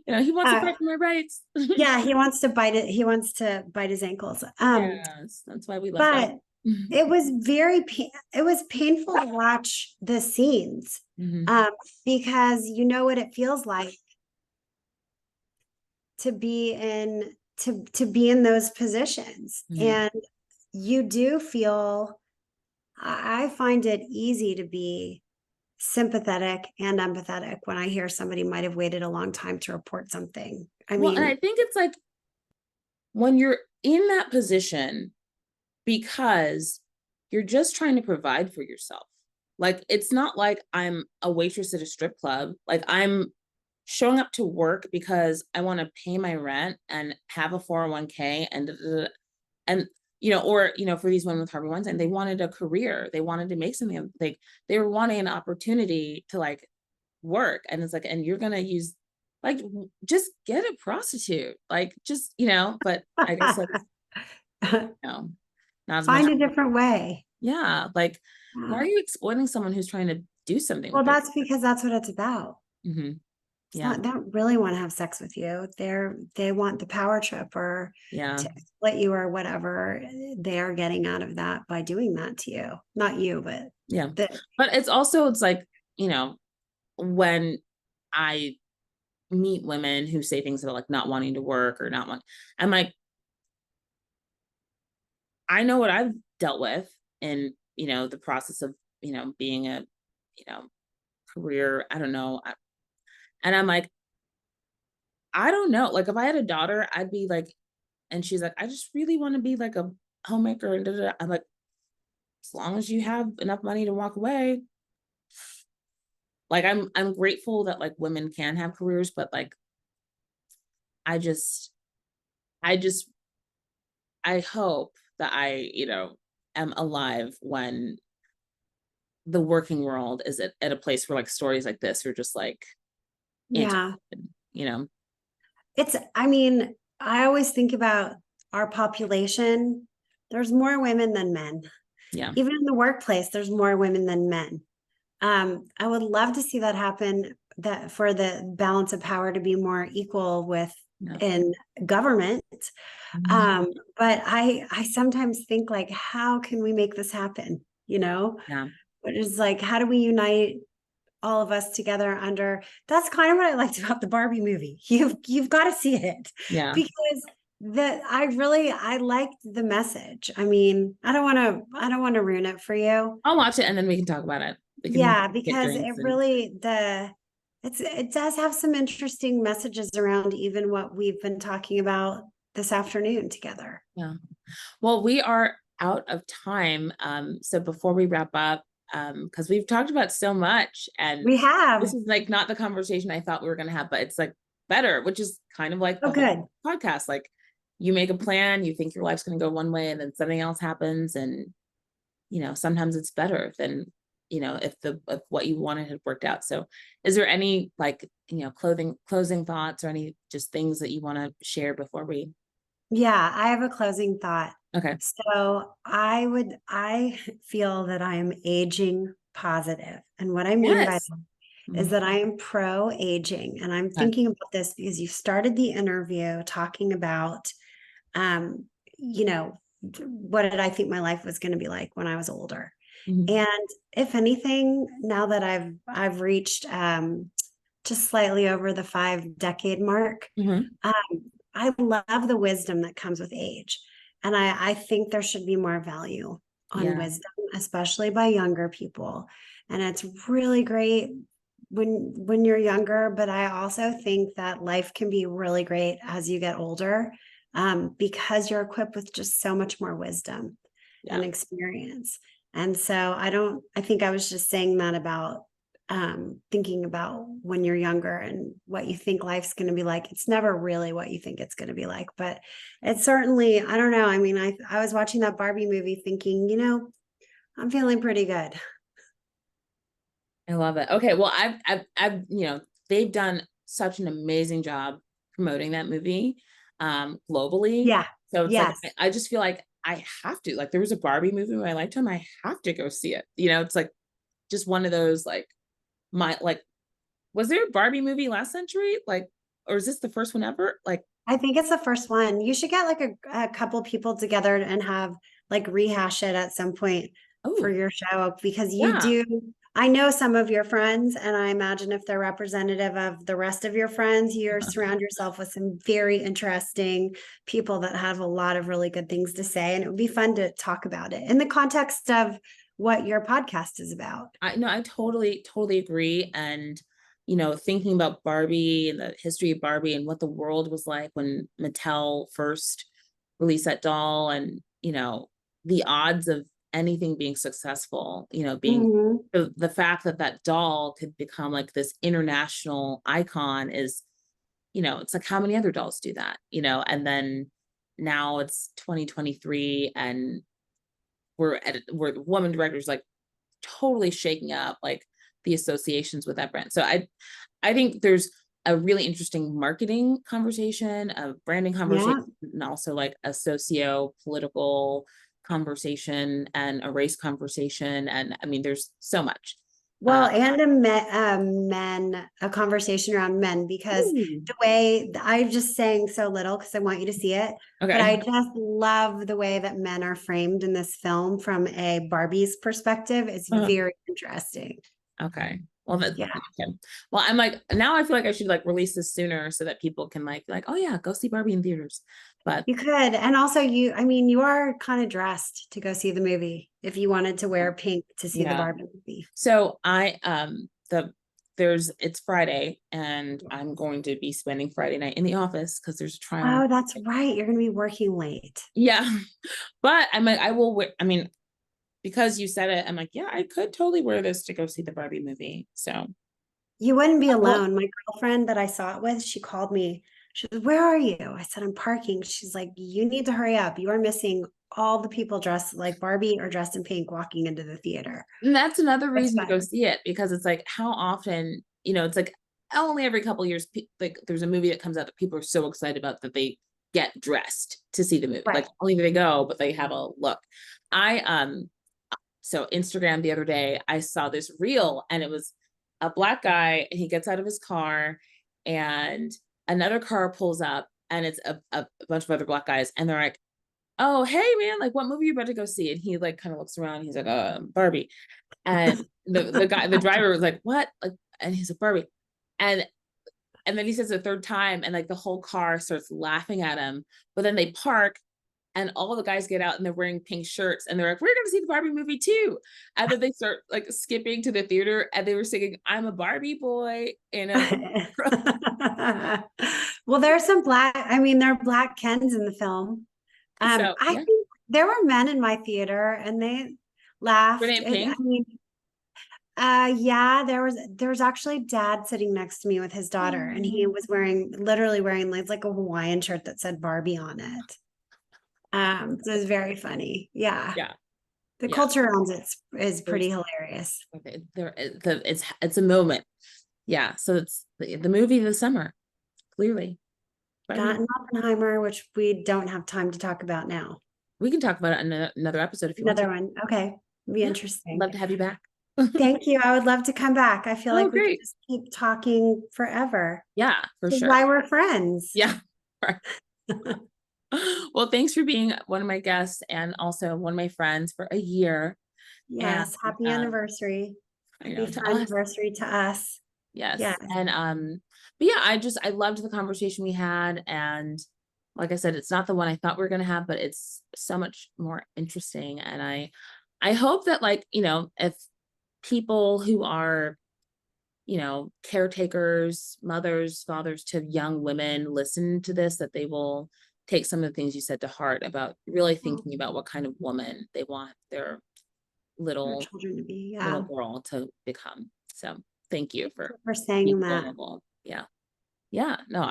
S1: he wants to
S2: uh,
S1: fight for my rights.
S2: yeah, he wants to bite it. He wants to bite his ankles.
S1: Yes, that's why we left
S2: But
S1: them.
S2: it was it was painful to watch the scenes,
S1: Mhm.
S2: because you know what it feels like to be in to be in those positions,
S1: Mhm.
S2: and you do feel. I find it easy to be sympathetic and empathetic when I hear somebody might have waited a long time to report something. I
S1: Well, and I
S2: mean,
S1: think it's like when you're in that position because you're just trying to provide for yourself. Like, it's not like I'm a waitress at a strip club. Like, I'm showing up to work because I want to pay my rent and have a 401k and or for these women with Harvey Weinstein, they wanted a career, they wanted to make something, like they were wanting an opportunity to like work, and it's like, and you're gonna use like just get a prostitute, like just but I guess like no, not as much.
S2: find a different way.
S1: Yeah, like why
S2: Yeah.
S1: are you exploiting someone who's trying to do something
S2: Well,
S1: with your
S2: that's because that's what it's about. It's
S1: yeah,
S2: not, they don't really want to have sex with you. They want the power trip or
S1: yeah,
S2: to split you or whatever they are getting out of that by doing that to you. Not you, but
S1: yeah.
S2: the
S1: But it's like when I meet women who say things about like not wanting to work or not want, I'm like, I know what I've dealt with in the process of being a you know career, I don't know. And I'm like, I don't know, like if I had a daughter, I'd be like, and she's like, I just really want to be like a homemaker and da, da, da. I'm like, as long as you have enough money to walk away. Like I'm grateful that like women can have careers, but like I just I just I hope that I, am alive when the working world is at a place where like stories like this are just like
S2: Yeah.
S1: you know?
S2: I mean, I always think about our population. There's more women than men.
S1: Yeah.
S2: Even in the workplace, there's more women than men. I would love to see that happen, that for the balance of power to be more equal with
S1: Yeah.
S2: in government.
S1: Mhm.
S2: But I sometimes think like, how can we make this happen?
S1: Yeah.
S2: But it's like, how do we unite all of us together under that's kind of what I liked about the Barbie movie. You've got to see it
S1: Yeah.
S2: because I liked the message. I mean, I don't want to ruin it for you.
S1: I'll watch it and then we can talk about it. We can
S2: Yeah,
S1: get
S2: because
S1: drinks
S2: it
S1: and
S2: really it does have some interesting messages around even what we've been talking about this afternoon together.
S1: yeah. Well, we are out of time. So before we wrap up, because we've talked about so much, and
S2: We have.
S1: this is like not the conversation I thought we were gonna have, but it's like better, which is kind of like
S2: Oh,
S1: the whole
S2: good.
S1: podcast. Like you make a plan, you think your life's gonna go one way, and then something else happens, and sometimes it's better than if what you wanted had worked out. So is there any like closing thoughts or any just things that you want to share before we
S2: Yeah, I have a closing thought.
S1: okay.
S2: So I feel that I am aging positive. And what I mean by
S1: Yes.
S2: that is
S1: Mhm.
S2: that I am pro aging. And I'm
S1: Okay.
S2: thinking about this because you started the interview talking about, um, you know, what did I think my life was going to be like when I was older?
S1: Mhm.
S2: And if anything, now that I've reached just slightly over the 5 decade mark,
S1: Mhm.
S2: um, I love the wisdom that comes with age. And I think there should be more value on
S1: Yeah.
S2: wisdom, especially by younger people. And it's really great when you're younger, but I also think that life can be really great as you get older, because you're equipped with just so much more wisdom
S1: Yeah.
S2: and experience. And so I think I was just saying that about thinking about when you're younger and what you think life's going to be like. It's never really what you think it's going to be like, but it's certainly, I don't know. I mean, I was watching that Barbie movie thinking, I'm feeling pretty good.
S1: I love it. Okay. Well, I've they've done such an amazing job promoting that movie globally.
S2: Yeah.
S1: So it's like
S2: Yes.
S1: I just feel like I have to, like, there was a Barbie movie in my lifetime. I have to go see it. It's like just one of those like was there a Barbie movie last century? Like, or is this the first one ever? Like,
S2: I think it's the first one. You should get like a couple people together and have like rehash it at some point for
S1: oh,
S2: your show because you
S1: yeah.
S2: do. I know some of your friends, and I imagine if they're representative of the rest of your friends, you surround yourself with some very interesting people that have a lot of really good things to say. And it would be fun to talk about it in the context of what your podcast is about.
S1: I no, I totally agree. And thinking about Barbie and the history of Barbie and what the world was like when Mattel first released that doll, and the odds of anything being successful, being
S2: Mhm.
S1: the fact that that doll could become like this international icon is, it's like how many other dolls do that, and then now it's 2023 and we're the woman directors like totally shaking up like the associations with that brand. So I think there's a really interesting marketing conversation, a branding conversation,
S2: Yeah.
S1: and also like a socio-political conversation and a race conversation. And I mean, there's so much.
S2: Well, and a conversation around men, because
S1: Ooh,
S2: the way I'm just saying so little because I want you to see it, but
S1: okay.
S2: I just love the way that men are framed in this film from a Barbie's perspective. It's
S1: Uh,
S2: very interesting.
S1: okay. Well, that's
S2: Yeah,
S1: okay. Well, I'm like, now I feel like I should like release this sooner so that people can like be like, oh yeah, go see Barbie in theaters. But
S2: you could. And also I mean, you are kind of dressed to go see the movie if you wanted to wear pink to see the
S1: yeah.
S2: Barbie movie.
S1: So it's Friday and I'm going to be spending Friday night in the office because there's a trial.
S2: Oh, that's right. You're going to be working late.
S1: Yeah. But I'm like, I will wear, I mean, because you said it, I'm like, yeah, I could totally wear this to go see the Barbie movie. So
S2: You wouldn't be
S1: well,
S2: alone. My girlfriend that I saw it with, she called me. She said, "Where are you?" I said, "I'm parking." She's like, "You need to hurry up. You are missing all the people dressed like Barbie or dressed in pink walking into the theater."
S1: and that's another
S2: It's
S1: reason to go
S2: fun.
S1: see it because it's like how often, it's like only every couple years, like there's a movie that comes out that people are so excited about that they get dressed to see the movie.
S2: Right.
S1: Like only they go, but they have a look. I so Instagram the other day, I saw this reel and it was a black guy and he gets out of his car and another car pulls up and it's a bunch of other black guys and they're like, oh, hey man, like what movie are you about to go see? And he like kind of looks around and he's like, Barbie. And the driver was like, what? Like, and he's like, Barbie. And and then he says the third time, and like the whole car starts laughing at him. But then they park, and all the guys get out and they're wearing pink shirts, and they're like, we're gonna see the Barbie movie too. And then they start like skipping to the theater, and they were singing, I'm a Barbie boy in a
S2: Well, there's some black, I mean, there are black Kens in the film.
S1: so
S2: I
S1: yeah.
S2: think there were men in my theater and they
S1: Were they
S2: laughed.
S1: in
S2: I
S1: pink?
S2: mean, yeah, there was actually dad sitting next to me with his daughter, and he
S1: Oh,
S2: was literally wearing like a Hawaiian shirt that said Barbie on it. So it was very funny. Yeah.
S1: yeah,
S2: The
S1: yeah.
S2: culture around it is
S1: There's
S2: pretty hilarious.
S1: okay, it's a moment. Yeah. So it's the movie of the summer, clearly.
S2: That
S1: Barbie.
S2: and Oppenheimer, which we don't have time to talk about now.
S1: We can talk about it in another episode if you want
S2: Another
S1: to.
S2: one. Okay. Be
S1: Yeah.
S2: interesting.
S1: Love to have you back.
S2: Thank you. I would love to come back. I feel
S1: Oh,
S2: like we could
S1: great.
S2: just keep talking forever.
S1: Yeah, for
S2: This is
S1: sure.
S2: why we're friends.
S1: Yeah. Well, thanks for being one of my guests and also one of my friends for a year. And
S2: Yes. Happy anniversary.
S1: I
S2: Happy
S1: know to us.
S2: anniversary to us.
S1: Yes.
S2: Yes.
S1: And but yeah, I loved the conversation we had. And like I said, it's not the one I thought we were gonna have, but it's so much more interesting. And I hope that like, if people who are, caretakers, mothers, fathers to young women listen to this, that they will take some of the things you said to heart about really thinking about what kind of woman they want their
S2: Our
S1: little
S2: children to be.
S1: little
S2: Yeah.
S1: girl to become. So thank you
S2: Thank
S1: for
S2: you for
S1: being
S2: saying that.
S1: vulnerable. Yeah. Yeah. No,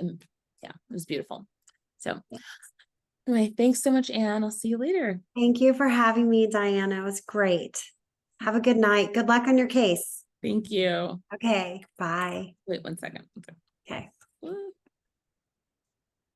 S2: Yeah.
S1: yeah, it was beautiful. So anyway, thanks so much, Anne. I'll see you later.
S2: Thank you for having me, Diana. It was great. Have a good night. Good luck on your case.
S1: Thank you.
S2: Okay. Bye.
S1: Wait 1 second. Okay.
S2: Okay.